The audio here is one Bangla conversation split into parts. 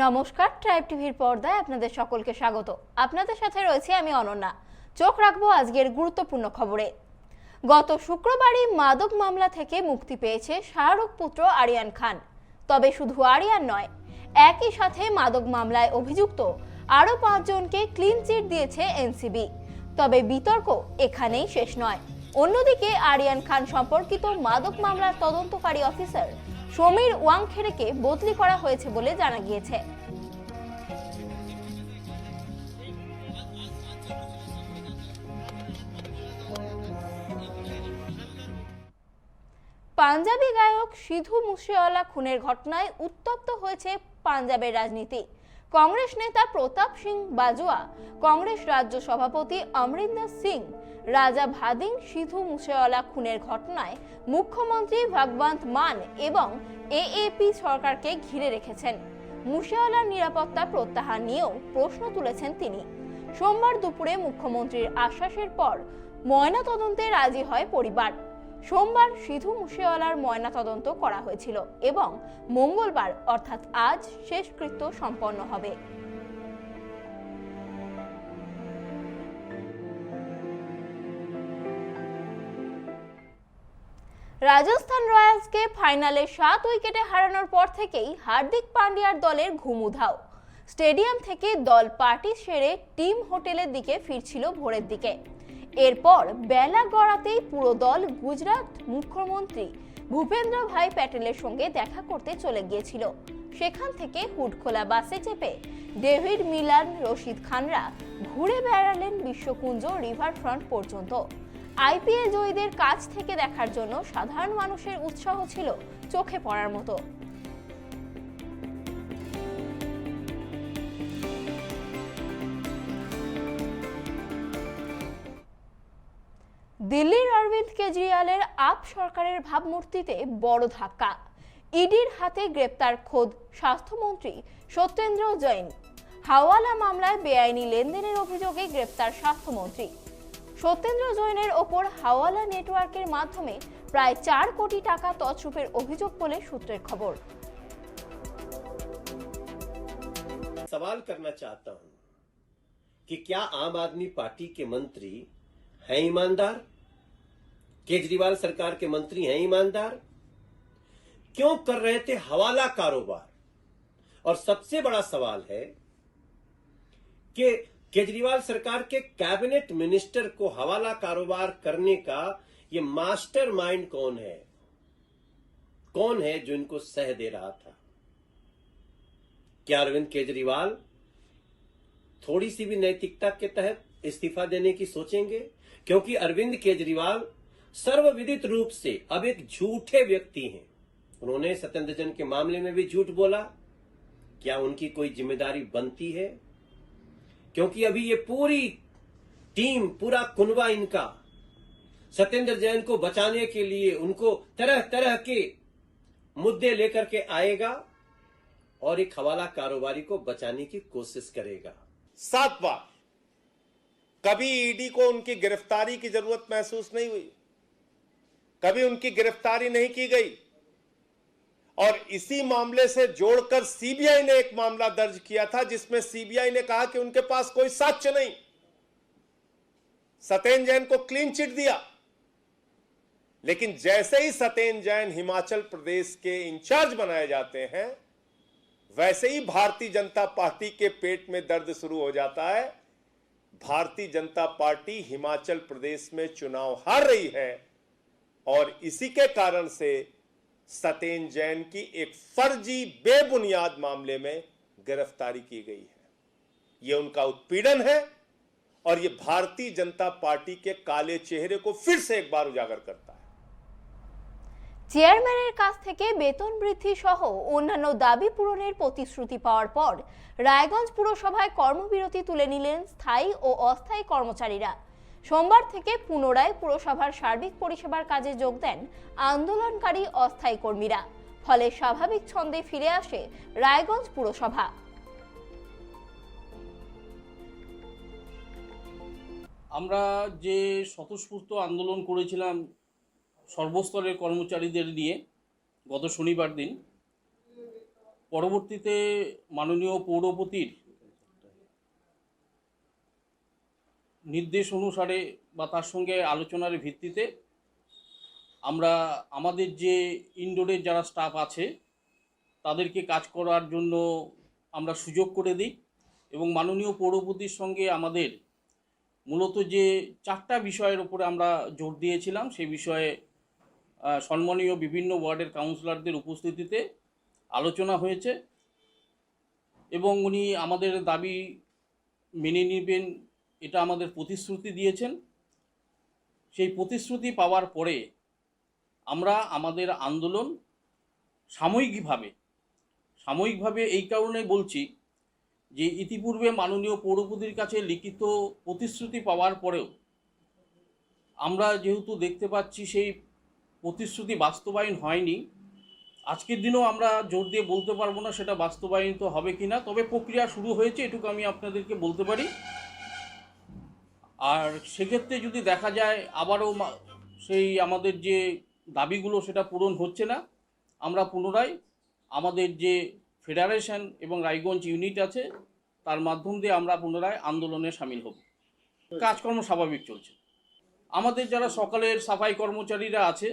নমস্কার, ট্রাইব টিভির পর্দায় আপনাদের সকলকে স্বাগত। আপনাদের সাথে রয়েছে আমি অনন্যা। চোখ রাখবো আজকের গুরুত্বপূর্ণ খবরে। গত শুক্রবারই মাদক মামলা থেকে মুক্তি পেয়েছে শাহরুখ পুত্র আরিয়ান খান। তবে শুধু আরিয়ান নয়, একই সাথে মাদক মামলায় অভিযুক্ত আরও 5 জনকে ক্লিন চিট দিয়েছে এনসিবি। তবে বিতর্ক এখানেই শেষ নয়। অন্যদিকে আরিয়ান খান সম্পর্কিত মাদক মামলার তদন্তকারী অফিসার সমীর ওয়াংখেড়েকে বদলি করা হয়েছে বলে জানা গিয়েছে। পাঞ্জাবি গায়ক সিধু মুসেওয়ালা খুনের ঘটনায় উত্তপ্ত হয়েছে পাঞ্জাবের রাজনীতি। কংগ্রেস নেতা প্রতাপ সিং বাজওয়া, কংগ্রেস রাজ্য সভাপতি অমরিন্দর সিং রাজা ভাদিং সিধু মুসেওয়ালা খুনের ঘটনায় মুখ্যমন্ত্রী ভগবন্ত মান এবং এএপি সরকারকে ঘিরে রেখেছেন। মুসেওয়ালার নিরাপত্তা প্রত্যাহার নিয়েও প্রশ্ন তুলেছেন তিনি। সোমবার দুপুরে মুখ্যমন্ত্রীর আশ্বাসের পর ময়নাতদন্তে রাজি হয় পরিবার। সোমবার সিধু মুসেওয়ালার ময়নাতদন্ত করা হয়েছিল এবং মঙ্গলবার অর্থাৎ আজ শেষকৃত্য সম্পন্ন হবে। রাজস্থান রয়্যালসকে ফাইনালে 7 উইকেটে হারানোর পর থেকেই হার্দিক পান্ডিয়ার দলের ঘুম উধাও। স্টেডিয়াম থেকে দল পার্টি সেরে টিম হোটেলের দিকে ফিরছিল ভোরের দিকে। এরপর বেলা গড়াতেই পুরো দল গুজরাট মুখ্যমন্ত্রী ভূপেন্দ্র ভাই প্যাটেলের সঙ্গে দেখা করতে চলে গিয়েছিল। সেখান থেকে হুডখোলা বাসে চেপে ডেভিড মিলার, রশিদ খানরা ঘুরে বেড়ালেন বিশ্বকুঞ্জ রিভারফ্রন্ট পর্যন্ত। আইপিএল জয়ীদের কাছ থেকে দেখার জন্য সাধারণ মানুষের উৎসাহ ছিল চোখে পড়ার মতো। দিল্লির অরবিন্দ কেজরিওয়ালের আপ সরকারের ভাবমূর্তিতে বড় ধাক্কা। ইডির হাতে গ্রেপ্তার খোদ স্বাস্থ্যমন্ত্রী সত্যেন্দ্র জৈন। হাওয়ালা মামলায় বেআইনি লেনদেনের অভিযোগে গ্রেপ্তার স্বাস্থ্যমন্ত্রী সত্যেন্দ্র জৈনের ওপর হাওয়ালা নেটওয়ার্কের মাধ্যমে প্রায় 4 কোটি টাকা তছরূপের অভিযোগ বলে সূত্রের খবর। सवाल करना चाहता हूं कि क्या आम आदमी पार्टी के मंत्री हैं ईमानदार? केजरीवाल सरकार के मंत्री हैं ईमानदार? क्यों कर रहे थे हवाला कारोबार? और सबसे बड़ा सवाल है कि केजरीवाल सरकार के कैबिनेट मिनिस्टर को हवाला कारोबार करने का ये मास्टरमाइंड कौन है? कौन है जो इनको सह दे रहा था? क्या अरविंद केजरीवाल थोड़ी सी भी नैतिकता के तहत इस्तीफा देने की सोचेंगे? क्योंकि अरविंद केजरीवाल सर्वविदित रूप से अब एक झूठे व्यक्ति हैं। उन्होंने सत्येंद्र जैन के मामले में भी झूठ बोला। क्या उनकी कोई जिम्मेदारी बनती है? क्योंकि अभी ये पूरी टीम, पूरा कुनबा इनका सत्येंद्र जैन को बचाने के लिए उनको तरह तरह के मुद्दे लेकर के आएगा और एक हवाला कारोबारी को बचाने की कोशिश करेगा। 7 बार कभी ईडी को उनकी गिरफ्तारी की जरूरत महसूस नहीं हुई, कभी उनकी गिरफ्तारी नहीं की गई। और इसी मामले से जोड़कर सीबीआई ने एक मामला दर्ज किया था जिसमें सीबीआई ने कहा कि उनके पास कोई साक्ष्य नहीं। सत्येंद्र जैन को क्लीन चिट दिया, लेकिन जैसे ही सत्येंद्र जैन हिमाचल प्रदेश के इंचार्ज बनाए जाते हैं, वैसे ही भारतीय जनता पार्टी के पेट में दर्द शुरू हो जाता है। भारतीय जनता पार्टी हिमाचल प्रदेश में चुनाव हार रही है और इसी के कारण से सत्येंद्र जैन की एक फर्जी बेबुनियाद मामले में गिरफ्तारी की गई है। यह उनका उत्पीड़न है और यह भारतीय जनता पार्टी के काले चेहरे को फिर से एक बार उजागर करता है। চেয়ারম্যানের কাছ থেকে বেতন বৃদ্ধি সহ অন্যান্য দাবি পূরণের প্রতিশ্রুতি পাওয়ার পর রায়গঞ্জ পুরসভায় কর্মবিরতি তুলে নিলেন স্থায়ী ও অস্থায়ী কর্মচারীরা। সোমবার থেকে পুনরায় পুরসভার সার্বিক পরিষেবার কাজে যোগ দেন আন্দোলনকারী অস্থায়ী কর্মীরা। ফলে স্বাভাবিক ছন্দে ফিরে আসে রায়গঞ্জ পুরসভা। আমরা যে স্বতঃস্ফূর্ত আন্দোলন করেছিলাম সর্বস্তরের কর্মচারীদের নিয়ে গত শনিবার দিন, পরবর্তীতে মাননীয় পৌরপতির নির্দেশ অনুসারে বা তার সঙ্গে আলোচনার ভিত্তিতে আমরা আমাদের যে ইনডোরের যারা স্টাফ আছে তাদেরকে কাজ করার জন্য আমরা সুযোগ করে দিই এবং মাননীয় পৌরপতির সঙ্গে আমাদের মূলত যে 4টা বিষয়ের উপরে আমরা জোর দিয়েছিলাম সেই বিষয়ে সম্মানীয় বিভিন্ন ওয়ার্ডের কাউন্সিলরদের উপস্থিতিতে আলোচনা হয়েছে এবং উনি আমাদের দাবি মেনে নেবেন এটা আমাদের প্রতিশ্রুতি দিয়েছেন। সেই প্রতিশ্রুতি পাওয়ার পরে আমরা আমাদের আন্দোলন সাময়িকভাবে এই কারণে বলছি যে ইতিপূর্বে মাননীয় পৌরপতির কাছে লিখিত প্রতিশ্রুতি পাওয়ার পরেও আমরা যেহেতু দেখতে পাচ্ছি সেই প্রতিশ্রুতি বাস্তবায়ন হয়নি, আজকের দিনেও আমরা জোর দিয়ে বলতে পারবো না সেটা বাস্তবায়িত হবে কিনা, তবে প্রক্রিয়া শুরু হয়েছে এটুকু আমি আপনাদেরকে বলতে পারি। আর সেক্ষেত্রে যদি দেখা যায় আবারও সেই আমাদের যে দাবিগুলো সেটা পূরণ হচ্ছে না, আমরা পুনরায় আমাদের যে ফেডারেশন এবং রায়গঞ্জ ইউনিট আছে তার মাধ্যম দিয়ে আমরা পুনরায় আন্দোলনে সামিল হব। কাজকর্ম স্বাভাবিক চলছে। আমাদের যারা সকালের সাফাই কর্মচারীরা আছে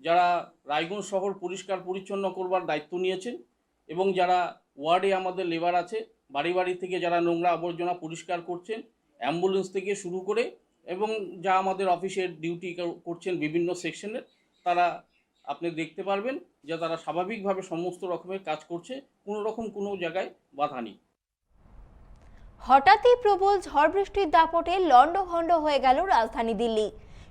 যারা রায়গঞ্জ শহর পরিষ্কার পরিচ্ছন্ন করবার দায়িত্ব নিয়েছেন এবং যারা ওয়ার্ডে আমাদের লেবার আছে বাড়ি বাড়ি থেকে যারা নোংরা আবর্জনা পরিষ্কার করছেন, অ্যাম্বুলেন্স থেকে শুরু করে এবং যা আমাদের অফিসের ডিউটি করছেন বিভিন্ন সেকশনের, তারা আপনি দেখতে পারবেন যে তারা স্বাভাবিকভাবে সমস্ত রকমের কাজ করছে, কোনো জায়গায় বাধা নেই। হঠাৎই প্রবল ঝড় বৃষ্টির দাপটে লণ্ডভণ্ড হয়ে গেল রাজধানী দিল্লি।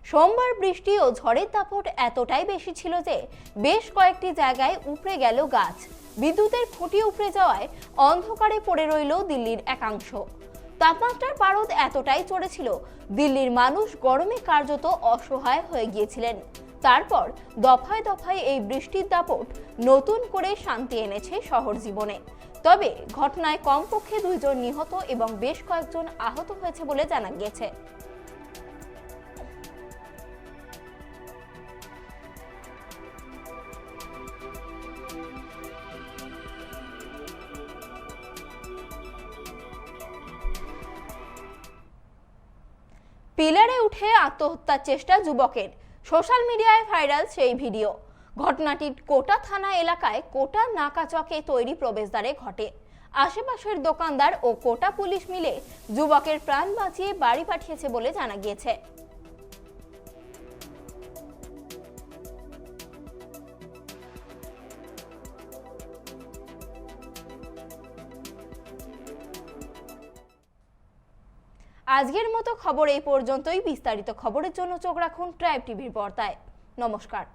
সোমবার বৃষ্টি ও ঝড়ের দাপট এতটাই বেশি ছিল যে বেশ কয়েকটি জায়গায় উপড়ে গেল গাছ। বিদ্যুতের খুঁটি উপড়ে যাওয়ায় অন্ধকারে পড়ে রইল দিল্লির একাংশ। তাপমাত্রার পারদ এতটাই চড়েছিল দিল্লির মানুষ গরমে কার্যত অসহায় হয়ে গিয়েছিলেন। তারপর দফায় দফায় এই বৃষ্টির দাপট নতুন করে শান্তি এনেছে শহর জীবনে। তবে ঘটনায় কমপক্ষে 2 জন নিহত এবং বেশ কয়েকজন আহত হয়েছে বলে জানা গিয়েছে। পিলারে উঠে আত্মহত্যার চেষ্টা যুবকের, সোশ্যাল মিডিয়ায় ভাইরাল সেই ভিডিও। ঘটনাটি কোটা থানা এলাকায় কোটা নাকা চকে তৈরি প্রবেশদ্বারে ঘটে। আশেপাশের দোকানদার ও কোটা পুলিশ মিলে যুবকের প্রাণ বাঁচিয়ে বাড়ি পাঠিয়েছে বলে জানা গিয়েছে। আজকের মতো খবর এই পর্যন্তই। বিস্তারিত খবরের জন্য চোখ রাখুন ট্রাইব টিভির পর্দায়। নমস্কার।